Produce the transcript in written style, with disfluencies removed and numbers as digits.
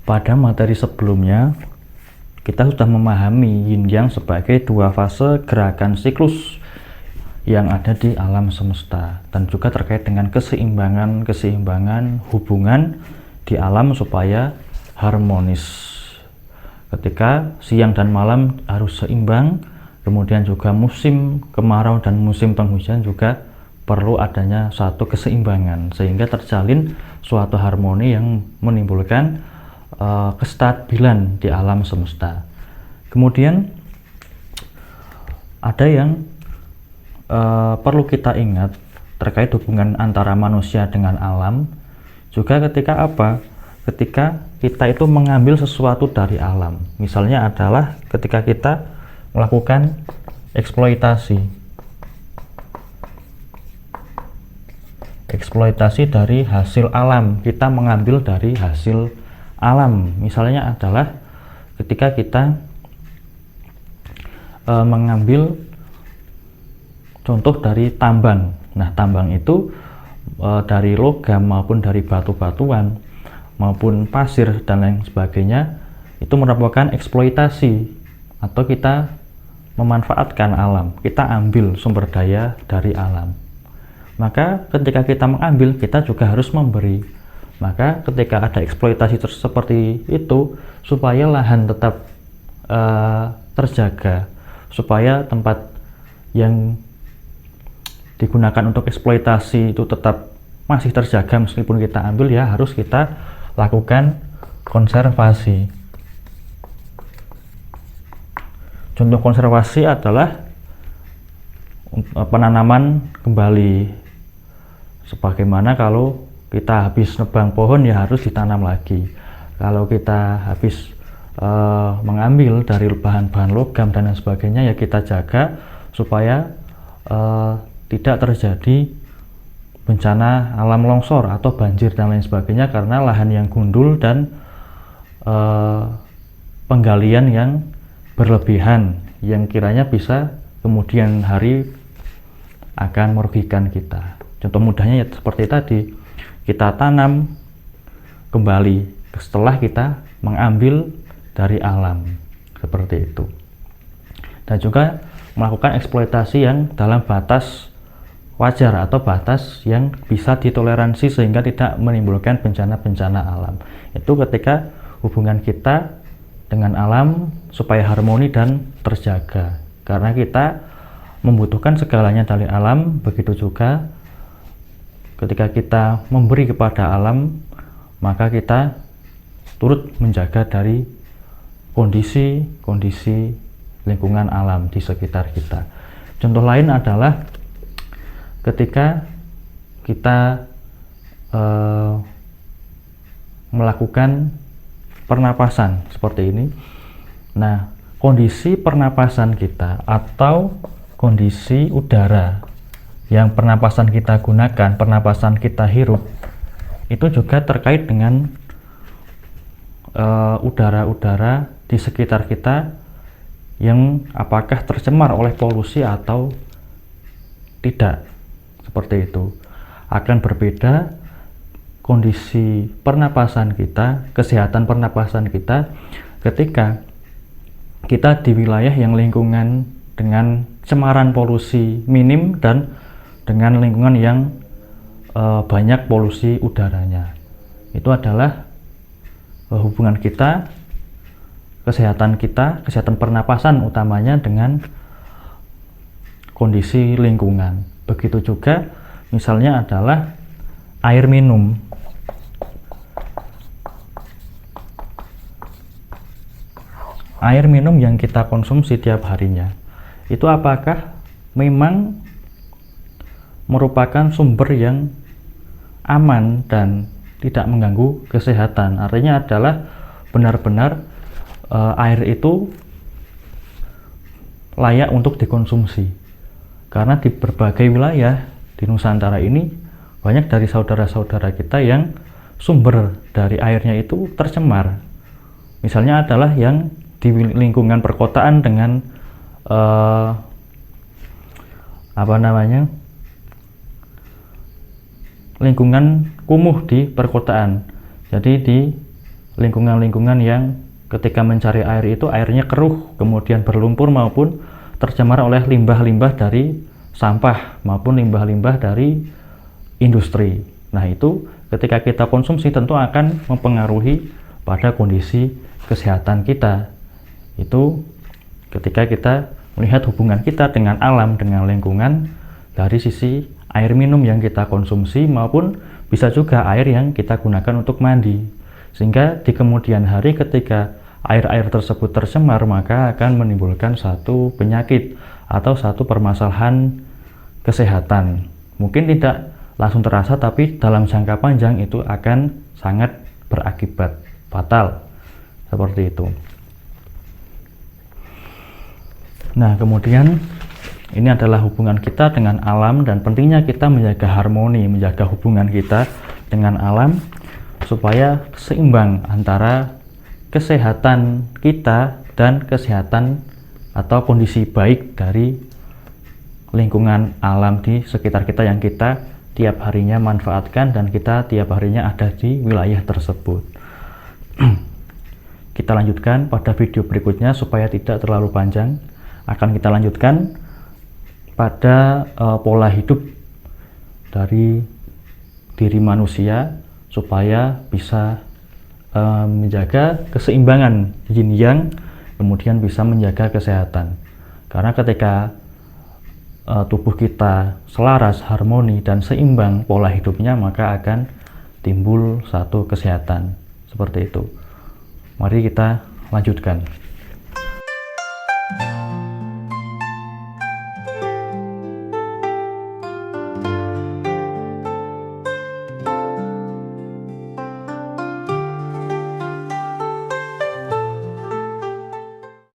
Pada materi sebelumnya, kita sudah memahami yin yang sebagai dua fase gerakan siklus yang ada di alam semesta, dan juga terkait dengan keseimbangan hubungan di alam supaya harmonis. Ketika siang dan malam harus seimbang, kemudian juga musim kemarau dan musim penghujan juga perlu adanya suatu keseimbangan, sehingga terjalin suatu harmoni yang menimbulkan kestabilan di alam semesta. Kemudian ada yang perlu kita ingat terkait hubungan antara manusia dengan alam juga ketika apa? Ketika kita itu mengambil sesuatu dari alam. Misalnya adalah ketika kita melakukan eksploitasi dari hasil alam. Kita mengambil dari hasil alam. Misalnya adalah ketika kita mengambil contoh dari tambang. Nah, tambang itu dari logam maupun dari batu-batuan maupun pasir dan lain sebagainya, itu merupakan eksploitasi atau kita memanfaatkan alam. Kita ambil sumber daya dari alam. Maka ketika kita mengambil, kita juga harus memberi. Maka ketika ada eksploitasi seperti itu, supaya lahan tetap terjaga, supaya tempat yang digunakan untuk eksploitasi itu tetap masih terjaga meskipun kita ambil, ya harus kita lakukan konservasi. Contoh konservasi adalah penanaman kembali. Sebagaimana kalau kita habis nebang pohon, ya harus ditanam lagi. Kalau kita habis mengambil dari bahan-bahan logam dan lain sebagainya, ya kita jaga supaya tidak terjadi bencana alam longsor atau banjir dan lain sebagainya, karena lahan yang gundul dan penggalian yang berlebihan yang kiranya bisa kemudian hari akan merugikan kita. Contoh mudahnya ya seperti tadi, kita tanam kembali setelah kita mengambil dari alam, seperti itu. Dan juga melakukan eksploitasi yang dalam batas wajar atau batas yang bisa ditoleransi sehingga tidak menimbulkan bencana-bencana alam. Itu ketika hubungan kita dengan alam supaya harmoni dan terjaga, karena kita membutuhkan segalanya dari alam. Begitu juga ketika kita memberi kepada alam, maka kita turut menjaga dari kondisi lingkungan alam di sekitar kita. Contoh lain adalah ketika kita melakukan pernapasan seperti ini. Nah, kondisi pernapasan kita atau kondisi udara yang pernapasan kita gunakan, pernapasan kita hirup, itu juga terkait dengan udara-udara di sekitar kita yang apakah tercemar oleh polusi atau tidak. Seperti itu. Akan berbeda kondisi pernapasan kita, kesehatan pernapasan kita ketika kita di wilayah yang lingkungan dengan cemaran polusi minim dan dengan lingkungan yang banyak polusi udaranya. Itu adalah hubungan kita, kesehatan pernapasan utamanya dengan kondisi lingkungan. Begitu juga misalnya adalah air minum. Air minum yang kita konsumsi tiap harinya, itu apakah memang merupakan sumber yang aman dan tidak mengganggu kesehatan? Artinya adalah benar-benar air itu layak untuk dikonsumsi. Karena di berbagai wilayah di Nusantara ini banyak dari saudara-saudara kita yang sumber dari airnya itu tercemar. Misalnya adalah yang di lingkungan perkotaan dengan lingkungan kumuh di perkotaan. Jadi di lingkungan-lingkungan yang ketika mencari air itu airnya keruh, kemudian berlumpur maupun tercemar oleh limbah-limbah dari sampah maupun limbah-limbah dari industri. Nah, itu ketika kita konsumsi tentu akan mempengaruhi pada kondisi kesehatan kita. Itu ketika kita melihat hubungan kita dengan alam, dengan lingkungan dari sisi air minum yang kita konsumsi maupun bisa juga air yang kita gunakan untuk mandi. Sehingga di kemudian hari ketika air-air tersebut tercemar, maka akan menimbulkan satu penyakit atau satu permasalahan kesehatan. Mungkin tidak langsung terasa, tapi dalam jangka panjang itu akan sangat berakibat fatal. Seperti itu. Nah, kemudian ini adalah hubungan kita dengan alam dan pentingnya kita menjaga harmoni, menjaga hubungan kita dengan alam supaya seimbang antara kesehatan kita dan kesehatan atau kondisi baik dari lingkungan alam di sekitar kita yang kita tiap harinya manfaatkan dan kita tiap harinya ada di wilayah tersebut. Kita lanjutkan pada video berikutnya supaya tidak terlalu panjang. Akan kita lanjutkan pada pola hidup dari diri manusia supaya bisa menjaga keseimbangan yin yang, kemudian bisa menjaga kesehatan. Karena ketika tubuh kita selaras, harmoni dan seimbang pola hidupnya, maka akan timbul satu kesehatan. Seperti itu. Mari kita lanjutkan.